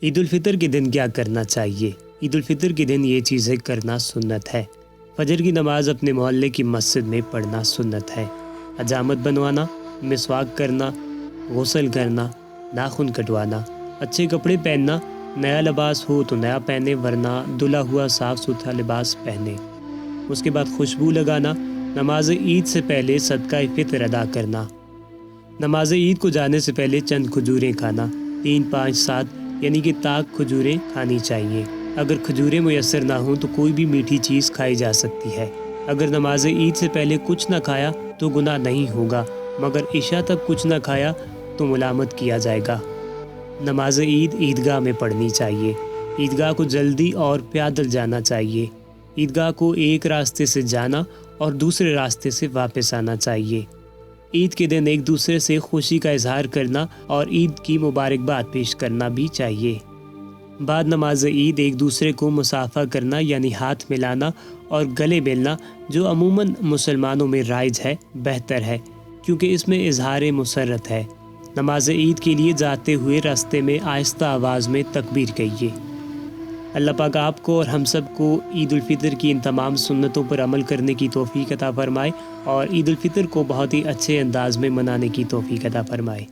عید الفطر کے دن کیا کرنا چاہیے؟ عید الفطر کے دن یہ چیزیں کرنا سنت ہے۔ فجر کی نماز اپنے محلے کی مسجد میں پڑھنا سنت ہے۔ حجامت بنوانا، مسواک کرنا، غسل کرنا، ناخن کٹوانا، اچھے کپڑے پہننا، نیا لباس ہو تو نیا پہنے ورنہ دھلا ہوا صاف ستھرا لباس پہنے۔ اس کے بعد خوشبو لگانا، نماز عید سے پہلے صدقہ فطر ادا کرنا۔ نماز عید کو جانے سے پہلے چند کھجوریں کھانا، 3، 5، 7 یعنی کہ تاک کھجوریں کھانی چاہیے۔ اگر کھجوریں میسر نہ ہوں تو کوئی بھی میٹھی چیز کھائی جا سکتی ہے۔ اگر نماز عید سے پہلے کچھ نہ کھایا تو گناہ نہیں ہوگا، مگر عشاء تک کچھ نہ کھایا تو ملامت کیا جائے گا۔ نماز عید عیدگاہ میں پڑھنی چاہیے۔ عیدگاہ کو جلدی اور پیادل جانا چاہیے۔ عیدگاہ کو ایک راستے سے جانا اور دوسرے راستے سے واپس آنا چاہیے۔ عید کے دن ایک دوسرے سے خوشی کا اظہار کرنا اور عید کی مبارکباد پیش کرنا بھی چاہیے۔ بعد نماز عید ایک دوسرے کو مصافحہ کرنا یعنی ہاتھ ملانا اور گلے ملنا جو عموماً مسلمانوں میں رائج ہے، بہتر ہے کیونکہ اس میں اظہار مسرت ہے۔ نماز عید کے لیے جاتے ہوئے راستے میں آہستہ آواز میں تکبیر کہیے۔ اللہ پاک آپ کو اور ہم سب کو عید الفطر کی ان تمام سنتوں پر عمل کرنے کی توفیق عطا فرمائے اور عید الفطر کو بہت ہی اچھے انداز میں منانے کی توفیق عطا فرمائے۔